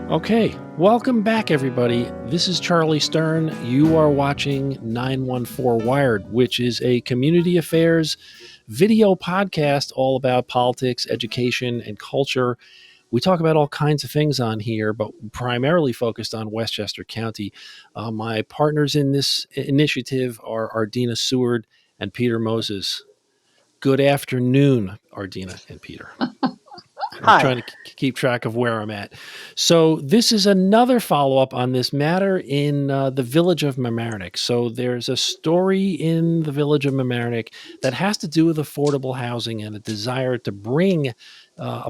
Okay, welcome back, everybody. This is Charlie Stern. You are watching 914 Wired, which is a community affairs video podcast all about politics, education, and culture. We talk about all kinds of things on here, but primarily focused on Westchester County. My partners in this initiative are Ardina Seward and Peter Moses. Good afternoon, Ardina and Peter. I'm Hi. trying to keep track of where I'm at. So this is another follow-up on this matter in the village of Mamaroneck. So there's a story in the village of Mamaroneck that has to do with affordable housing and a desire to bring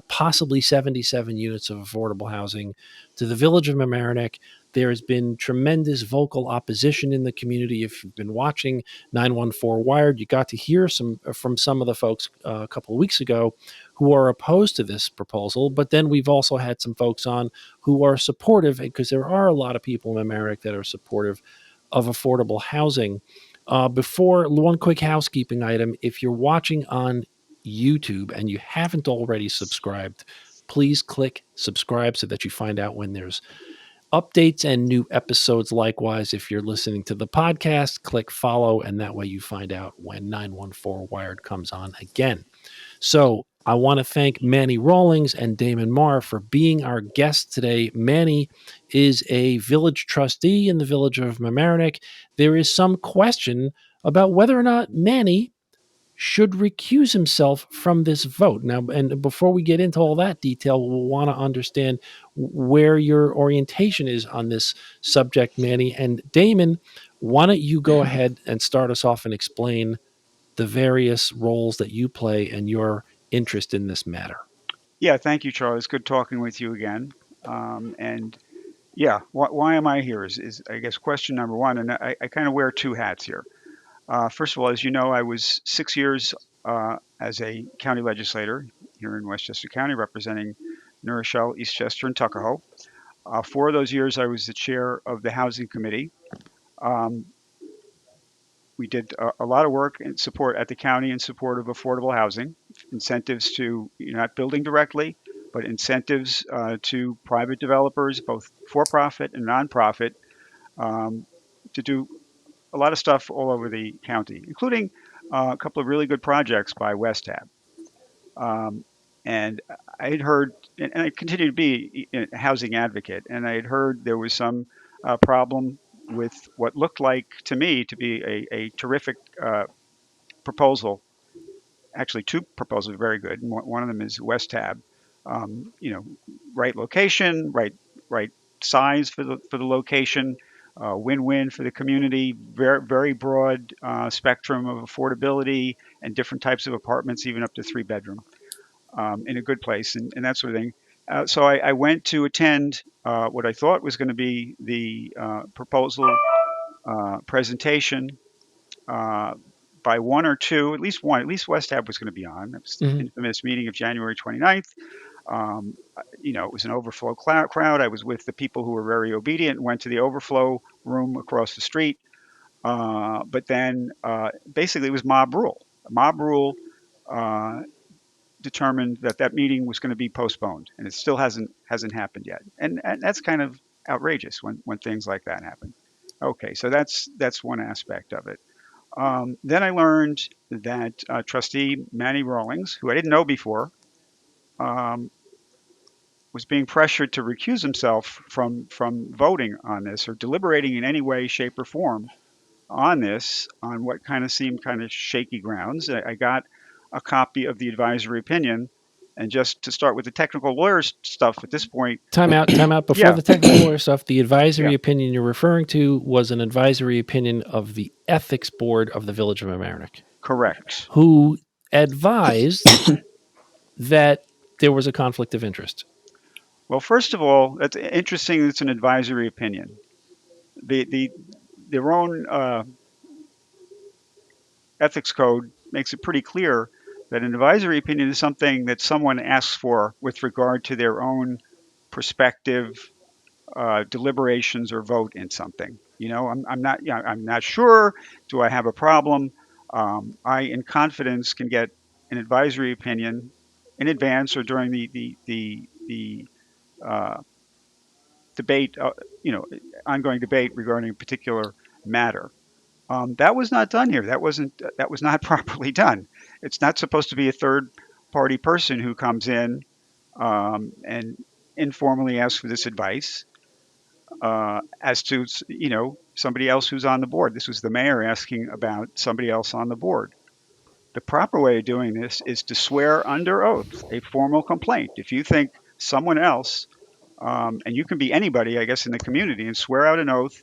possibly 77 units of affordable housing to the village of Mamaroneck. There has been tremendous vocal opposition in the community. If you've been watching 914 Wired, you got to hear from some of the folks a couple of weeks ago who are opposed to this proposal. But then we've also had some folks on who are supportive, because there are a lot of people in America that are supportive of affordable housing. Before, one quick housekeeping item. If you're watching on YouTube and you haven't already subscribed, please click subscribe so that you find out when there's updates and new episodes. Likewise, if you're listening to the podcast, click follow, and that way you find out when 914 Wired comes on again. So I want to thank Manny Rawlings and Damon Maher for being our guests today. Manny is a village trustee in the village of Mamaroneck. There is some question about whether or not Manny should recuse himself from this vote. Now, and before we get into all that detail, we'll want to understand where your orientation is on this subject, Manny. And Damon, why don't you go ahead and start us off and explain the various roles that you play and your interest in this matter? Yeah, thank you, Charlie. It's good talking with you again. And yeah, why am I here is I guess question number one. And I kind of wear two hats here. First of all, as you know, I was 6 years as a county legislator here in Westchester County, representing New Rochelle, Eastchester, and Tuckahoe. 4 of those years, I was the chair of the Housing Committee. Um, we did a lot of work in support at the county in support of affordable housing, incentives to not building directly, but incentives to private developers, both for-profit and nonprofit, to do a lot of stuff all over the county, including a couple of really good projects by WestHab. Um, and I had heard, and I continue to be a housing advocate, and I had heard there was some problem with what looked like to me to be a terrific proposal. Actually, two proposals are very good. One of them is WestHab. You know, right location, right size for the location, win-win for the community. Very broad spectrum of affordability and different types of apartments, even up to 3 bedroom, in a good place and that sort of thing. So I went to attend what I thought was going to be the proposal presentation uh, by one or two, at least one, at least WestHab was going to be on. That was the Mm-hmm. infamous meeting of January 29th. It was an overflow crowd. I was with the people who were very obedient, went to the overflow room across the street. But then basically it was mob rule. Mob rule uh, determined that meeting was going to be postponed, and it still hasn't happened yet. And that's kind of outrageous when things like that happen. Okay, so that's one aspect of it. Then I learned that Trustee Manny Rawlings, who I didn't know before, um, was being pressured to recuse himself from voting on this or deliberating in any way, shape, or form on this, on what kind of seemed kind of shaky grounds. I got a copy of the advisory opinion, and just to start with the technical lawyers stuff at this point, Time out. Before yeah, the technical lawyer stuff, the yeah, advisory opinion you're referring to was an advisory opinion of the ethics board of the village of Mamaroneck, correct. who advised that there was a conflict of interest. Well, first of all, that's interesting. It's an advisory opinion. The their own ethics code makes it pretty clear that an advisory opinion is something that someone asks for with regard to their own perspective, deliberations, or vote in something. I'm not sure. Do I have a problem? I, in confidence, can get an advisory opinion in advance or during the uh, debate, ongoing debate regarding a particular matter. That was not done here. That was not properly done. It's not supposed to be a third party person who comes in and informally asks for this advice as to somebody else who's on the board. This was the mayor asking about somebody else on the board. The proper way of doing this is to swear under oath a formal complaint. If you think someone else, and you can be anybody, I guess, in the community, and swear out an oath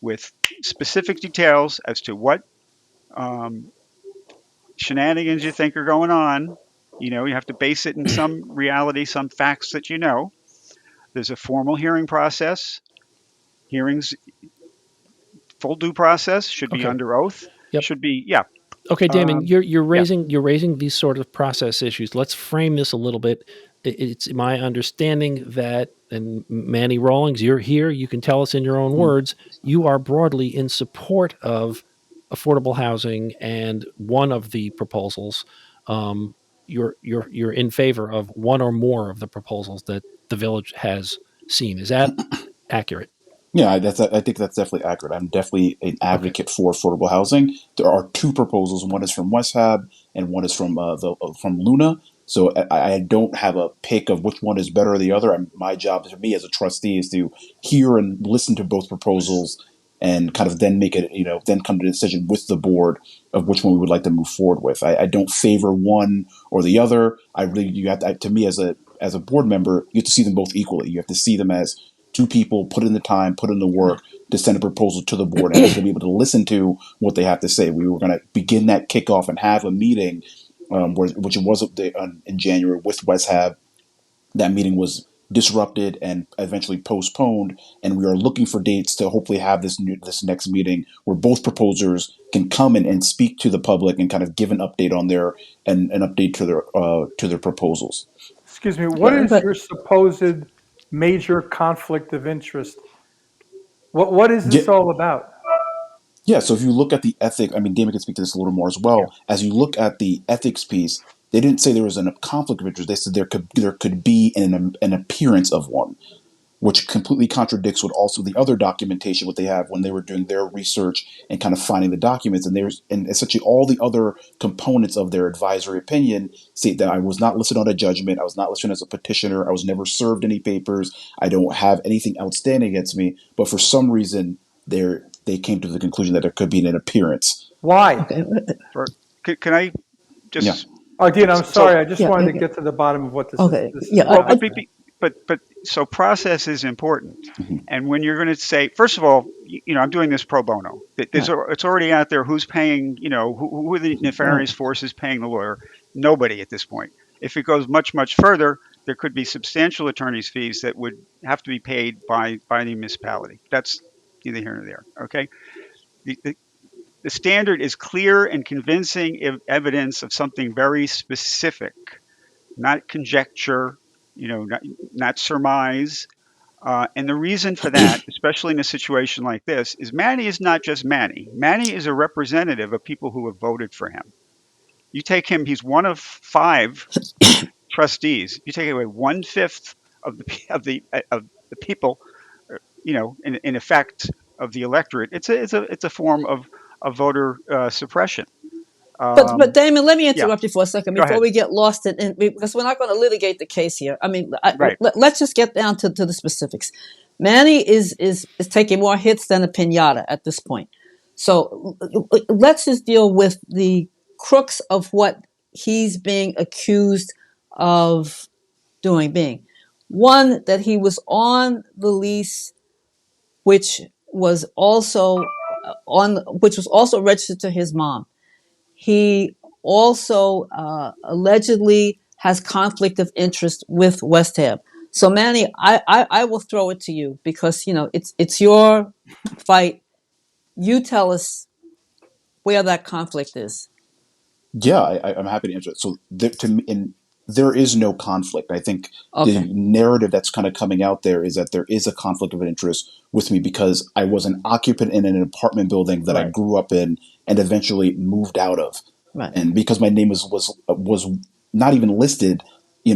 with specific details as to what um, shenanigans you think are going on. You have to base it in some reality, some facts that you know. There's a formal hearing process. Hearings, full due process, should be Okay. under oath. Yep. Should be, yeah. Okay, Damon, you're Yeah. raising these sort of process issues. Let's frame this a little bit. It's my understanding that, and Manny Rawlings, you're here. You can tell us in your own words. You are broadly in support of affordable housing, and one of the proposals, you're in favor of one or more of the proposals that the village has seen. Is that accurate? Yeah, I think that's definitely accurate. I'm definitely an Okay. advocate for affordable housing. There are two proposals. One is from WestHab, and one is from from Luna. So I don't have a pick of which one is better or the other. My job, for me as a trustee, is to hear and listen to both proposals, and kind of then make it, then come to a decision with the board of which one we would like to move forward with. I don't favor one or the other. I really, you have to me as a board member, you have to see them both equally. You have to see them as two people put in the time, put in the work to send a proposal to the board, and to be able to listen to what they have to say. We were going to begin that kickoff and have a meeting, which it was in January with WestHab. That meeting was disrupted and eventually postponed, and we are looking for dates to hopefully have this next meeting where both proposers can come in and speak to the public and kind of give an update on their and an update to their proposals. Excuse me, what Yeah, is but your supposed major conflict of interest? What is Yeah, this all about? Yeah, so if you look at the ethic, I mean, Damon can speak to this a little more as Yeah. well. As you look at the ethics piece, they didn't say there was a conflict of interest. They said there could be an appearance of one, which completely contradicts what also the other documentation what they have when they were doing their research and kind of finding the documents. And essentially all the other components of their advisory opinion say that I was not listed on a judgment, I was not listed as a petitioner, I was never served any papers, I don't have anything outstanding against me. But for some reason, they came to the conclusion that there could be an appearance. Why? okay, For, can I Yeah. just Oh, Dean, I'm so sorry. I just yeah, wanted to okay, get to the bottom of what okay, this is yeah, well, about. but so process is important, Mhm. and when you're going to say, first of all, I'm doing this pro bono. right, It's already out there. Who's paying? Who are the right. nefarious forces paying the lawyer? Nobody at this point. If it goes much further, there could be substantial attorney's fees that would have to be paid by the municipality. That's neither here nor there. Okay. The standard is clear and convincing evidence of something very specific, not conjecture, not surmise. And the reason for that, especially in a situation like this, is Manny is not just Manny. Manny is a representative of people who have voted for him. You take him; he's one of 5 trustees. You take away 1/5 of the people, in effect of the electorate. It's a form of voter suppression. But Um, Damon, let me yeah, interrupt you for a second go before ahead. we get lost because we're not going to litigate the case here. I mean, Right. let's just get down to the specifics. Manny is taking more hits than a pinata at this point. So let's just deal with the crux of what he's being accused of being one, that he was on the lease, which was also which was also registered to his mom. He also allegedly has conflict of interest with WestHab. So Manny, I will throw it to you because it's your fight. You tell us where that conflict is. Yeah, I'm happy to answer it. So there is no conflict. I think the Okay, narrative that's kind of coming out there is that there is a conflict of interest with me because I was an occupant in an apartment building that I right, grew up in and eventually moved out of, right. and because my name was not even listed,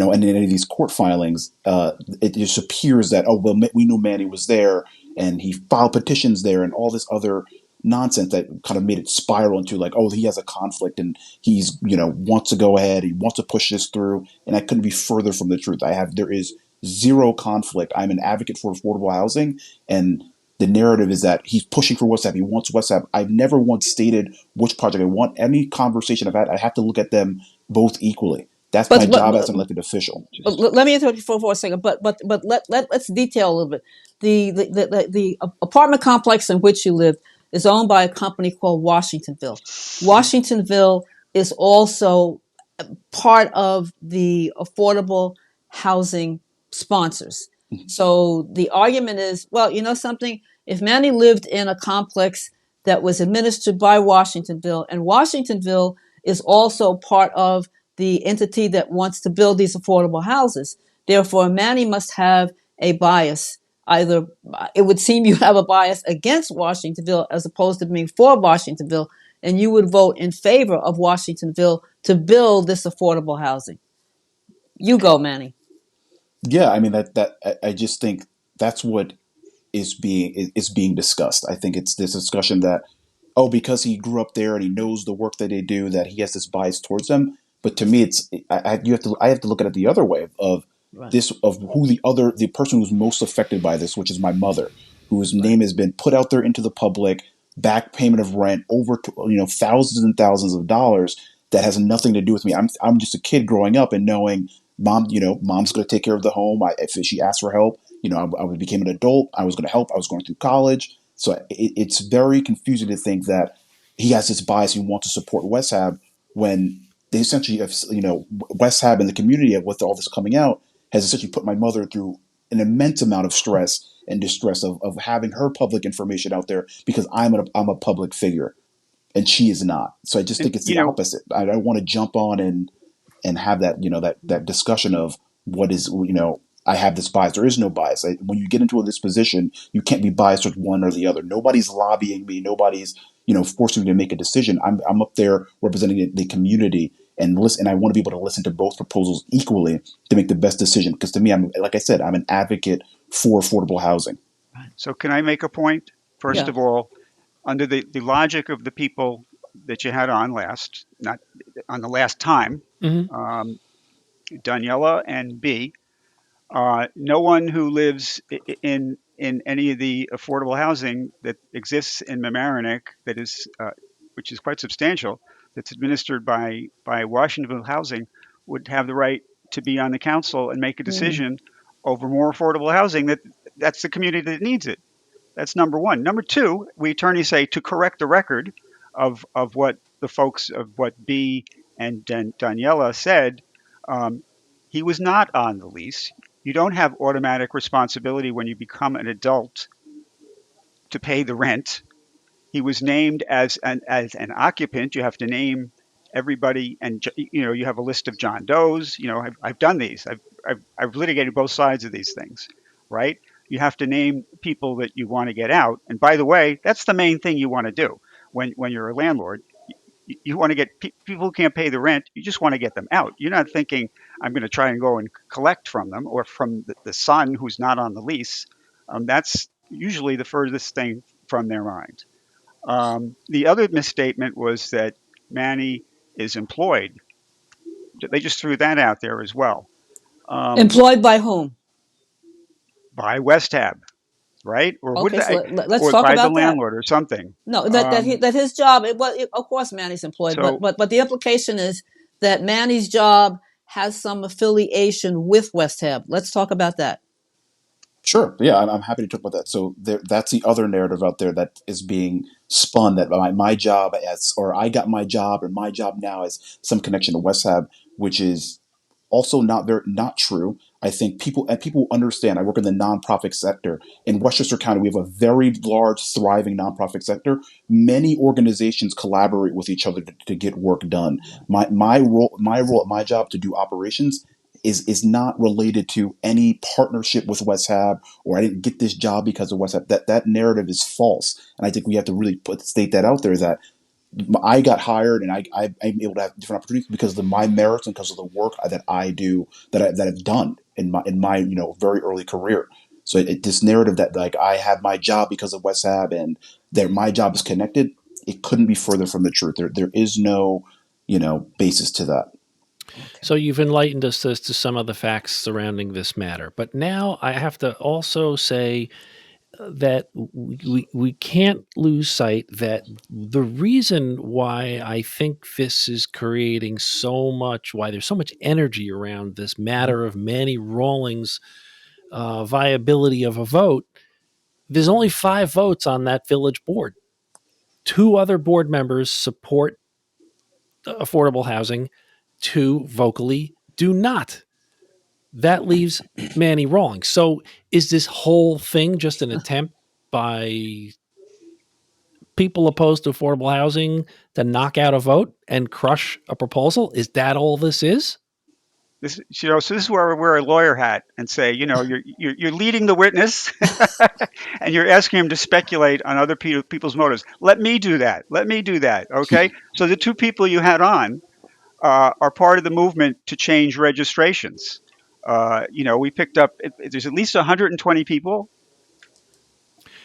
and in any of these court filings, it just appears that, oh, well, we knew Manny was there and he filed petitions there and all this other nonsense that kind of made it spiral into like, oh, he has a conflict and he's, wants to go ahead. He wants to push this through. And I couldn't be further from the truth. There is zero conflict. I'm an advocate for affordable housing, and the narrative is that he's pushing for WestHab. He wants WestHab. I've never once stated which project I want. Any conversation I've had, I have to look at them both equally. That's my job as an elected official. Let me interrupt you for a second. But let's detail a little bit. The apartment complex in which you live is owned by a company called Washingtonville. Washingtonville is also part of the affordable housing sponsors. So the argument is, well, you know something? If Manny lived in a complex that was administered by Washingtonville, and Washingtonville is also part of the entity that wants to build these affordable houses, therefore Manny must have a bias. Either it would seem you have a bias against Washingtonville as opposed to being for Washingtonville, and you would vote in favor of Washingtonville to build this affordable housing. You go, Manny. Yeah, I mean I just think that's what is being discussed. I think it's this discussion that, oh, because he grew up there and he knows the work that they do, that he has this bias towards them. But to me, I have to look at it the other way of Right. this, of who the person who's most affected by this, which is my mother, whose name has been put out there into the public, back payment of rent over thousands and thousands of dollars that has nothing to do with me. I'm just a kid growing up and knowing mom's going to take care of the home. If she asks for help, I became an adult. I was going to help. I was going through college. So it's very confusing to think that he has this bias. He wants to support WestHab when they essentially have, WestHab and the community with all this coming out has essentially put my mother through an immense amount of stress and distress of having her public information out there because I'm a public figure and she is not. So I just think it's the opposite. I don't want to jump on and have that, that discussion of what is, I have this bias. There is no bias. When you get into this position, you can't be biased with one or the other. Nobody's lobbying me. Nobody's, forcing me to make a decision. I'm up there representing the community and listen. And I want to be able to listen to both proposals equally to make the best decision. Because to me, like I said, I'm an advocate for affordable housing. So can I make a point? First of all, under the logic of the people that you had on not on the last time, Daniela and B, no one who lives in any of the affordable housing that exists in Mamaroneck that is, which is quite substantial, that's administered by Washingtonville Housing, would have the right to be on the council and make a decision over more affordable housing. That's the community that needs it. That's number one. Number two, we attorneys say to correct the record of what the folks of what B and Daniela said. He was not on the lease. You don't have automatic responsibility when you become an adult to pay the rent. He was named as an occupant. You have to name everybody, and you have a list of John Does. I've done these. I've litigated both sides of these things, right? You have to name people that you want to get out. And by the way, that's the main thing you want to do when you're a landlord. You want to get people who can't pay the rent. You just want to get them out. You're not thinking I'm going to try and go and collect from them or from the son who's not on the lease. That's usually the furthest thing from their mind. The other misstatement was that Manny is employed. They just threw that out there as well. Employed by whom? By WestHab, right? Or Okay, so let's or talk by about the landlord or something. No, that his job. Of course, Manny's employed, So- but the implication is that Manny's job has some affiliation with WestHab. Let's talk about that. Sure. Yeah, I'm happy to talk about that. So that's the other narrative out there that is being spun that my job or I got my job or my job now has some connection to WestHab, which is also not true. I think people understand. I work in the nonprofit sector in Westchester County. We have a very large, thriving nonprofit sector. Many organizations collaborate with each other to get work done. My role at my job to do operations is not related to any partnership with WestHab or I didn't get this job because of WestHab. That narrative is false, and I think we have to really state that out there. That I got hired, and I'm able to have different opportunities because of my merits and because of the work that I do, that I've done in my very early career. So this narrative that like I have my job because of WestHab and that my job is connected, it couldn't be further from the truth. There is no basis to that. So you've enlightened us as to some of the facts surrounding this matter. But now I have to also say that we can't lose sight that the reason why I think this is creating why there's so much energy around this matter of Manny Rawlings' viability of a vote, there's only 5 votes on that village board. 2 other board members support affordable housing, 2 vocally do not. That leaves Manny Rawlings. So is this whole thing just an attempt by people opposed to affordable housing to knock out a vote and crush a proposal? Is that all this is? This, so this is where I wear a lawyer hat and say, you're leading the witness, and you're asking him to speculate on other people's motives. Let me do that. Let me do that. Okay. So the 2 people you had on are part of the movement to change registrations. We picked up. There's at least 120 people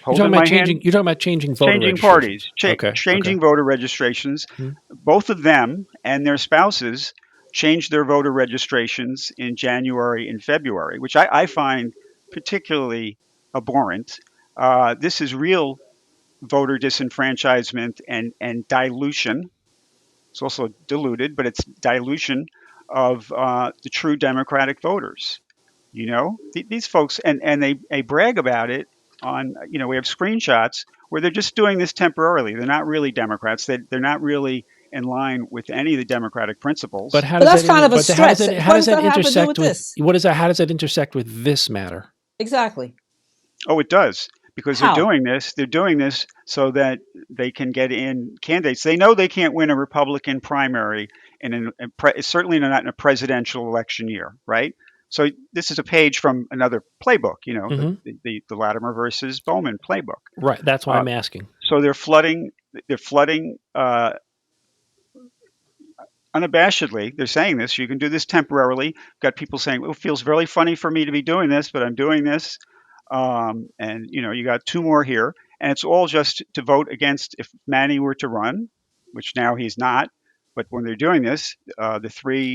holding my hand. You're talking about changing voter Changing registrations. parties, changing voter registrations. Both of them and their spouses changed their voter registrations in January and February, which I find particularly abhorrent. This is real voter disenfranchisement and dilution. It's also diluted, but it's dilution of the true Democratic voters. These folks, and they brag about it on, we have screenshots where they're just doing this temporarily. They're not really Democrats. They're not really in line with any of the Democratic principles. But how But does that's that kind of a but stretch. how does that, how What does does that that have to do intersect with with this? how does that intersect with this matter? Exactly. Oh, it does. Because How? they're doing this so that they can get in candidates. They know they can't win a Republican primary certainly not in a presidential election year, right? So this is a page from another playbook, the Latimer versus Bowman playbook. Right. That's why I'm asking. So they're flooding unabashedly. They're saying this. You can do this temporarily. Got people saying, "Well, it feels really funny for me to be doing this, but I'm doing this." And you got 2 more here, and it's all just to vote against if Manny were to run, which now he's not. But when they're doing this, those three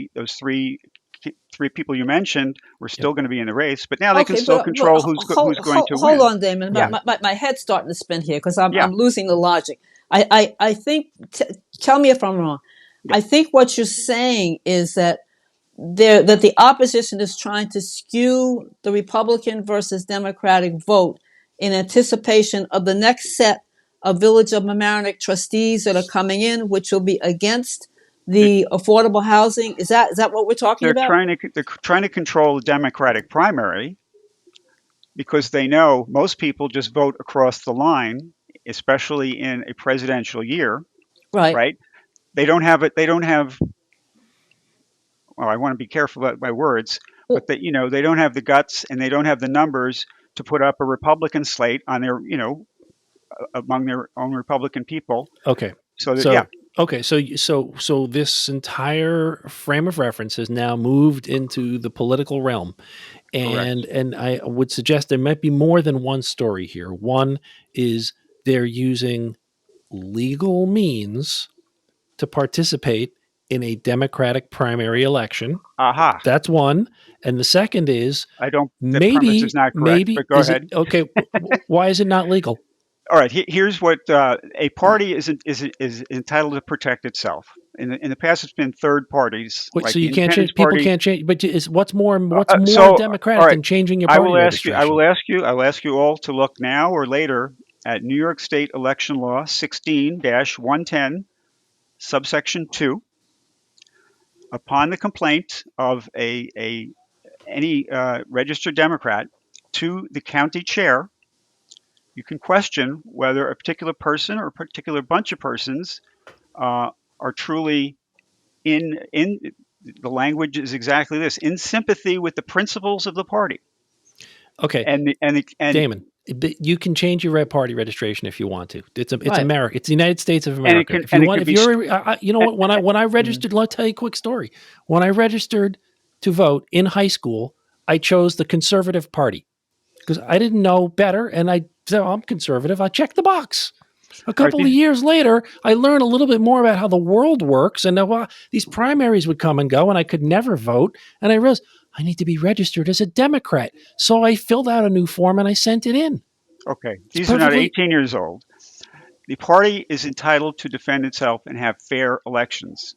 people you mentioned were still going to be in the race, but now they can Okay, still but control who's going to hold win. on, Damon. Yeah, My head's starting to spin here because yeah, I'm losing the logic. I think. Tell me if I'm wrong. yeah. I think what you're saying is that the opposition is trying to skew the Republican versus Democratic vote in anticipation of the next set of Village of Mamaroneck trustees that are coming in, which will be against the affordable housing. Is that what we're talking about? They're trying to control the Democratic primary because they know most people just vote across the line, especially in a presidential year, Right. right? They don't have it. They don't have. Well, I want to be careful about my words, but that they don't have the guts and they don't have the numbers to put up a Republican slate on their among their own Republican people. Okay. So that So so this entire frame of reference has now moved into the political realm. correct. And I would suggest there might be more than one story here. One is they're using legal means to participate in a Democratic primary election. Aha. That's one. And the second is I don't. The premise is not correct. But go is it ahead. okay? Why is it not legal? All right. Here's what a party is entitled to protect itself. In the past, it's been third parties Wait, like so the you can't Independence change? People Party. can't change. But what's more All democratic right. than changing your I party will ask you. I registration? will ask you all to look now or later at New York State Election Law 16-110, subsection 2. Upon the complaint of any registered Democrat to the county chair, you can question whether a particular person or a particular bunch of persons are truly in the language is exactly this, in sympathy with the principles of the party. Okay, And Damon, You can change your red party registration if you want to. It's Right. America. It's the United States of it America. can- If and you it want, could if be you're, you know what? When I Mhm. registered, let me tell you a quick story. When I registered to vote in high school, I chose the Conservative Party because I didn't know better, and I said, I'm conservative. I checked the box. A All right, couple of years later, I learned a little bit more about how the world works, and these primaries would come and go, and I could never vote. And I realized I need to be registered as a Democrat. So I filled out a new form and I sent it in. okay, It's these are not perfectly 18 years old. The party is entitled to defend itself and have fair elections.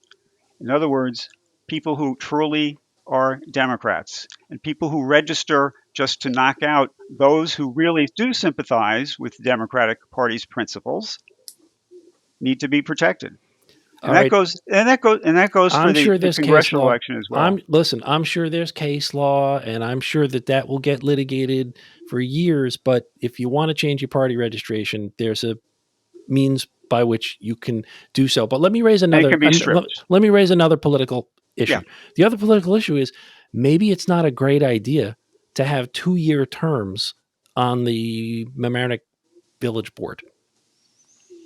In other words, people who truly are Democrats and people who register just to knock out those who really do sympathize with the Democratic Party's principles need to be protected. all right. And that goes for I'm sure the there's case congressional law. election as well. I'm sure there's case law, and I'm sure that will get litigated for years. But if you want to change your party registration, there's a means by which you can do so. But let me raise And it another. can be stripped. Let me raise another political Yeah. issue. The other political issue is maybe it's not a great idea to have 2-year terms on the Mamaroneck Village Board.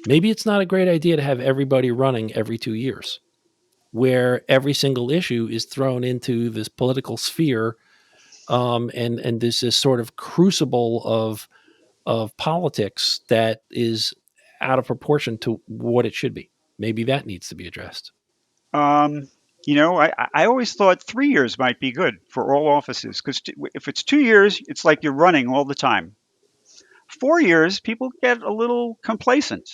Maybe it's not a great idea to have everybody running every 2 years, where every single issue is thrown into this political sphere, and there's this sort of crucible of politics that is out of proportion to what it should be. Maybe that needs to be addressed. Um, I always thought 3 years might be good for all offices because if it's 2 years, it's like you're running all the time. 4 years, people get a little complacent.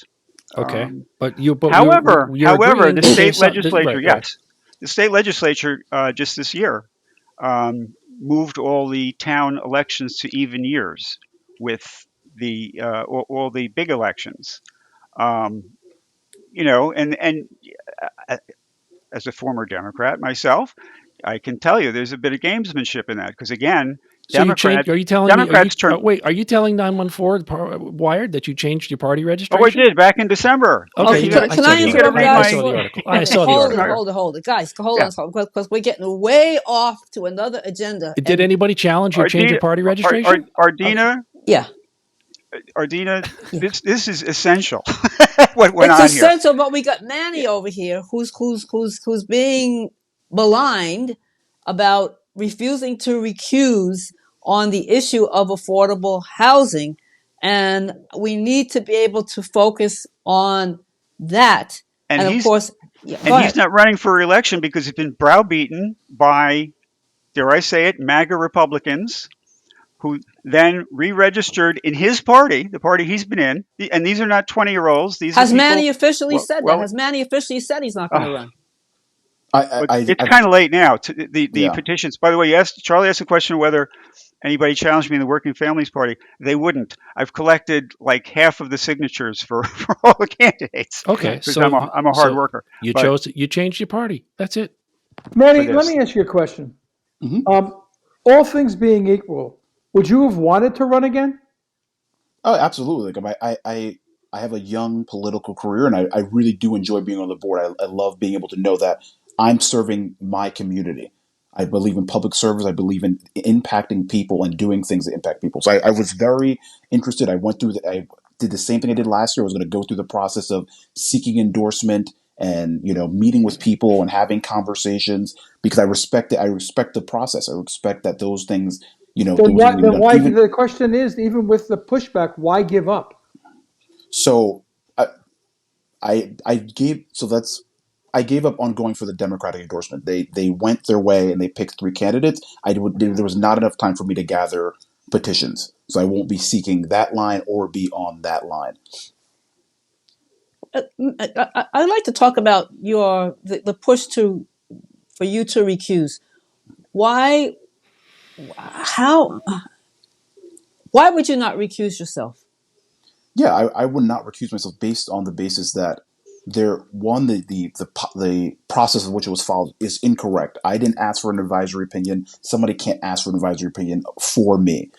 Okay, Um, but you're however, agreeing the that state there's something legislature, right, right. yes, the state legislature just this year moved all the town elections to even years with all the big elections. Um, and uh, as a former Democrat myself, I can tell you there's a bit of gamesmanship in that because again, So you changed? Democrats Are you telling me? Democrats turn. Wait? Are you telling 914 Wired that you changed your party Oh, I registration? did back in December. Okay, Okay, You got I can saw I the you got to article. interrupt read guys? I my. saw the article. I Okay, saw the hold it, article. hold it. Guys, hold Yeah. on, because we're getting way off to another agenda. Did anybody challenge your change of Ardina, party registration? Okay, Ardina, yeah, Ardina, yeah. this is essential. What went It's on here? essential, but we got Manny over here who's being maligned about refusing to recuse on the issue of affordable housing, and we need to be able to focus on that. And And of he's course, yeah, and go he's ahead. not running for re-election because he's been browbeaten by, dare I say it, MAGA Republicans who then re-registered in his party, the party he's been in. And these are not 20-year-olds. These are Has Manny people. officially Well, said that? well, Has Manny officially said he's not going to uh, run? I, but I, it's I kind of late now. The yeah. petitions. By the way, Charlie asked a question whether anybody challenged me in the Working Families Party. They wouldn't. I've collected like half of the signatures for, for all the candidates Okay, because I'm a hard so worker. you But changed your party. That's it. for Manny, let this, me ask you a question. Mhm. All things being equal, would you have wanted to run again? Oh, absolutely. Like I have a young political career, and I really do enjoy being on the board. I love being able to know that I'm serving my community. I believe in public service. I believe in impacting people and doing things that impact people. So I was very interested. I did the same thing I did last year. I was going to go through the process of seeking endorsement and meeting with people and having conversations because I respect it. I respect the process. I respect that those things Then those things why? need to be Then done. why? Even The question is, even with the pushback, why give up? so. I gave so that's I gave up on going for the Democratic endorsement. They went their way and they picked 3 candidates. There was not enough time for me to gather petitions, so I won't be seeking that line or be on that line. I'd like to talk about the push for you to recuse. Why? How? Why would you not recuse yourself? Yeah, I would not recuse myself based on the basis that the process of which it was followed is incorrect. I didn't ask for an advisory opinion. Somebody can't ask for an advisory opinion for me.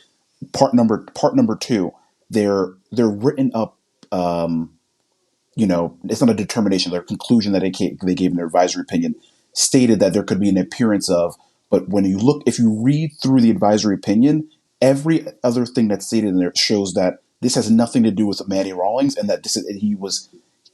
Part number two, they're written up. It's not a determination. Their conclusion that they gave in their advisory opinion stated that there could be an appearance of. But if you read through the advisory opinion, every other thing that's stated in there shows that this has nothing to do with Manny Rawlings, and that he was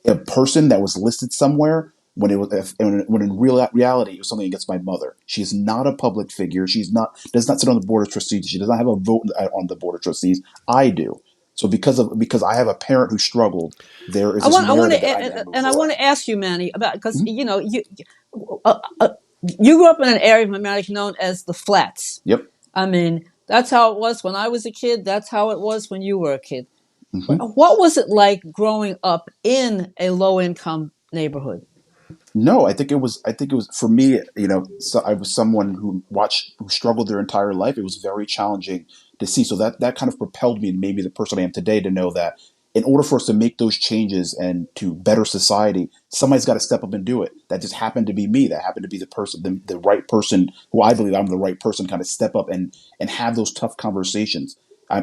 a person that was listed somewhere when when in reality it was something against my mother. She is not a public figure. Does not sit on the board of trustees. She does not have a vote on the board of trustees. I do. So because I have a parent who struggled, there is this narrative that I moved and I away. want to ask you, Manny, about because Mhm. you grew up in an area of Mamaroneck known as the Flats. Yep. I mean, that's how it was when I was a kid. That's how it was when you were a kid. Hmm. What was it like growing up in a low income neighborhood? No, I think it was. For me. So I was someone who struggled their entire life. It was very challenging to see. So that kind of propelled me and made me the person I am today. To know that in order for us to make those changes and to better society, somebody's got to step up and do it. That just happened to be me. That happened to be the person, the right person, who I believe I'm the right person. Kind of step up and have those tough conversations.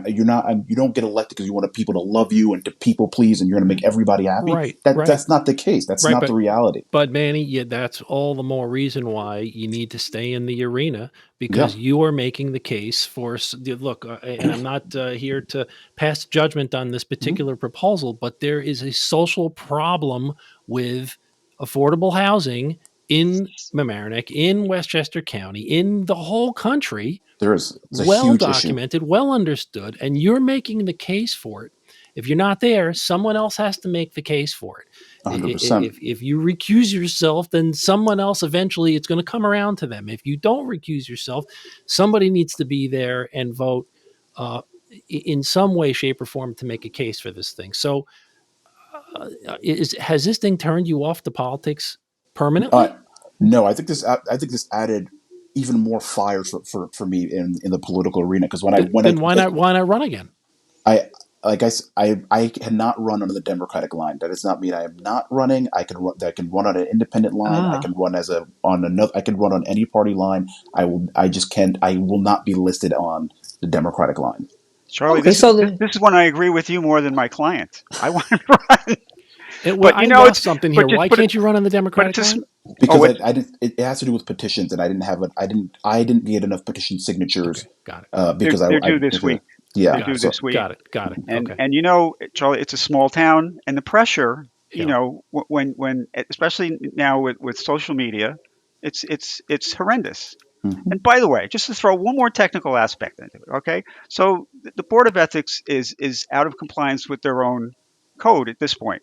You don't get elected because you want people to love you and to people please, and you're going to make everybody happy. Right, That's not the case. That's right. not the reality. But Manny, yeah, that's all the more reason why you need to stay in the arena, Yeah. because you are making the case for look. And I'm not here to pass judgment on this particular proposal, but there is a social problem with affordable housing in Mamaroneck, in Westchester County, in the whole country. It's a Well huge issue. documented, well understood, and you're making the case for it. If you're not there, someone else has to make the case for it. 100%. If you recuse yourself, then someone else eventually, it's going to come around to them. If you don't recuse yourself, somebody needs to be there and vote in some way, shape, or form to make a case for this thing. So, has this thing turned you off to politics permanently? No, I think this added even more fire for me in the political arena, because Then why not run again? I cannot run under the Democratic line. That does not mean I am not running. I can run on an independent line. I can run I can run on any party line. I just can't. I will not be listed on the Democratic line. Charlie, Okay, this is when I agree with you more than my client. I want to run. Well, I lost something here. but just- Why but can't it- you run on the but Democratic it's a, line? Because what? I didn't. It has to do with petitions, and I didn't get enough petition signatures. Okay, got it. Because They're due this week. Yeah. They're due this week. Got it. And Okay. Charlie, it's a small town, and the pressure, Yeah. when especially now with social media, it's horrendous. Mhm. And by the way, just to throw one more technical aspect into it, okay? So the Board of Ethics is out of compliance with their own code at this point.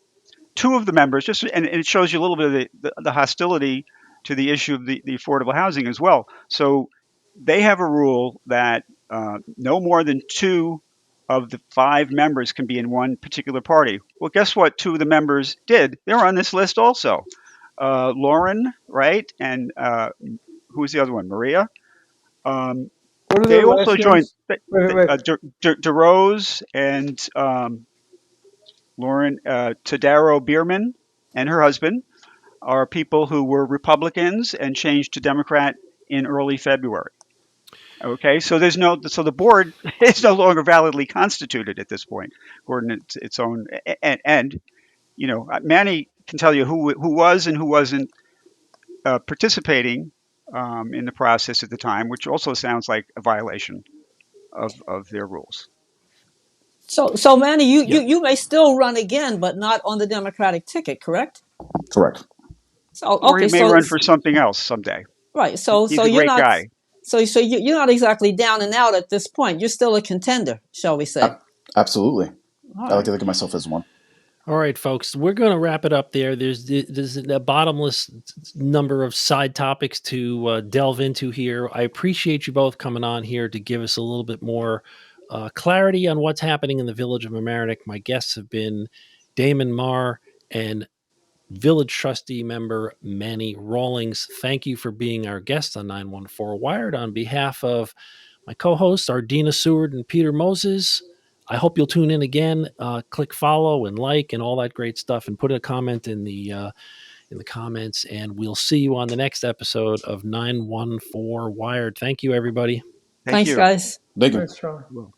Two of the members, and it shows you a little bit of the hostility to the issue of the affordable housing as well. So they have a rule that no more than two of the five members can be in one particular party. Well, guess what? Two of the members did. They were on this list also. Lauren, right? And who was the other one? Maria. What are They their also last joined names? Wait. DeRose and Lauren Tadaro Bierman and her husband are people who were Republicans and changed to Democrat in early February. Okay, so the board is no longer validly constituted at this point, according to its own. And Manny can tell you who was and who wasn't participating in the process at the time, which also sounds like a violation of their rules. So Manny, Yeah. you may still run again, but not on the Democratic ticket, correct? Correct. So Or he okay, may run for something else someday. right. So He's a you're great not. guy. So you're not exactly down and out at this point. You're still a contender, shall we say? Absolutely. All I like right. to think of myself as one. All right, folks, we're going to wrap it up there. There's a bottomless number of side topics to delve into here. I appreciate you both coming on here to give us a little bit more clarity on what's happening in the village of Mamaroneck. My guests have been Damon, Maher, and village trustee member Manny Rawlings. Thank you for being our guest on 914 Wired. On behalf of my co-hosts, Ardina Seward and Peter Moses, I hope you'll tune in again. Click follow and like and all that great stuff, and put a comment in the comments. And we'll see you on the next episode of 914 Wired. Thank you, everybody. Thank Thanks, you. guys. Thank you. Thanks, Charlie. Well.